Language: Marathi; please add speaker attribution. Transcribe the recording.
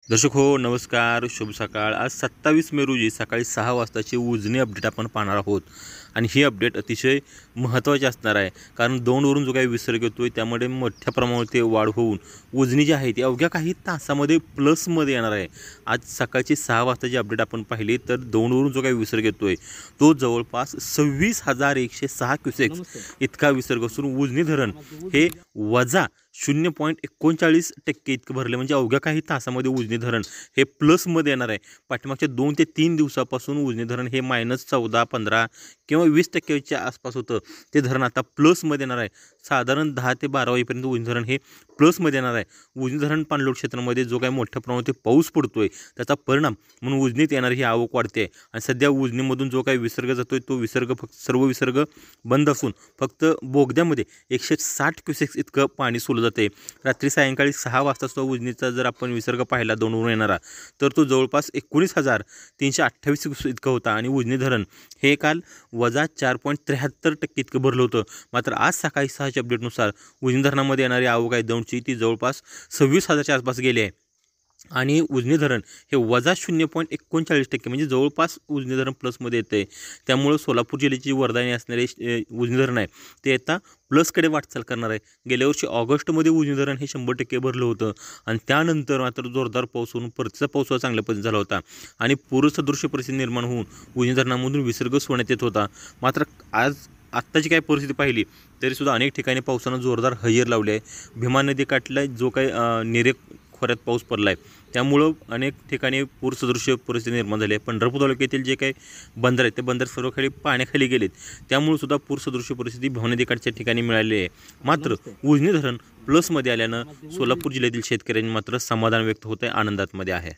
Speaker 1: दर्शक हो नमस्कार, शुभ सकाळ। आज 27 मे रोजी सकाळी 6 वाजताची उजनी अपडेट आपण पाहणार आहोत आणि ही अपडेट अतिशय महत्त्वाची असणार आहे, कारण 2 वरून जो काही विसर्ग येतोय त्यामुळे मोठ्या प्रमाणात वाढ होऊन उजनी जी आहे ती अवघ्या काही तासामध्ये प्लसमध्ये येणार आहे। आज सकाळची 6 वाजताची अपडेट आपण पाहिली तर 2 वरून जो काही विसर्ग येतोय तो जवळपास 26,106 क्युसेक्स इतका विसर्ग असून उजनी धरण हे वजा 0.39% इतकं भरले, म्हणजे अवघ्या काही तासामध्ये उजनी धरण हे प्लसमध्ये येणार आहे। पाठीमागच्या 2 ते 3 दिवसापासून उजनी धरण हे -14, 15 किंवा 20% आसपास होतं, ते धरण आता प्लसमध्ये येणार आहे। साधारण 10 ते 12 वाजेपर्यंत उजनी धरण हे प्लसमध्ये येणार आहे। उजनी धरण पाणलोट क्षेत्रामध्ये जो काही मोठ्या प्रमाणात पाऊस पडतोय त्याचा परिणाम म्हणून उजनीत येणारी ही आवक वाढते आणि सध्या उजनीमधून जो काही विसर्ग जातोय तो विसर्ग फक्त सर्व विसर्ग बंद असून फक्त बोगद्यामध्ये 160 क्युसेक्स इतकं पाणी सोडलं जाते। रात्री सायंकाळी 6 वाजता सुद्धा उजनीचा जर आपण विसर्ग पाहिला 2 वरून येणारा तर तो जवळपास 19,328 इतका होता आणि उजनी धरण हे काल वजा 4.73% इतकं भरलं होतं। मात्र आज सकाळी 6च्या अपडेटनुसार उजनी धरणामध्ये येणारी आवक आहे दौंडची ती जवळपास 26,000च्या आसपास गेली आहे आणि उजनी धरण हे वजा 0.39% म्हणजे जवळपास उजनी धरण प्लसमध्ये येते। त्यामुळं सोलापूर जिल्ह्याची वरदायी असणारे उजनी धरण आहे ते आता प्लसकडे वाटचाल करणार आहे। गेल्या वर्षी ऑगस्टमध्ये उजनी धरण हे 100% भरलं होतं आणि त्यानंतर मात्र जोरदार पाऊस होऊन परतीचा पाऊस चांगल्या पद्धतीने झाला होता आणि पूरसदृश्य परिस्थिती निर्माण होऊन उजनी धरणामधून विसर्ग सोडण्यात येत होता। मात्र आज आत्ताची काय परिस्थिती पाहिली तरीसुद्धा अनेक ठिकाणी पावसानं जोरदार हजेर लावली आहे। भीमा नदी काठला जो काही नेरे खोऱ्यात पाऊस पडला आहे त्यामुळं अनेक ठिकाणी पूरसदृश्य परिस्थिती निर्माण झाली आहे। पंढरपूर तालुक्यातील जे काही बंदर आहेत ते बंदर सर्व खाली पाण्याखाली गेलेत, त्यामुळे सुद्धा पूरसदृश्य परिस्थिती भीमा नदी काठच्या ठिकाणी मिळाली आहे। मात्र उजनी धरण प्लसमध्ये आल्यानं सोलापूर जिल्ह्यातील शेतकऱ्यांनी मात्र समाधान व्यक्त होत आहे, आनंदात मध्ये आहे।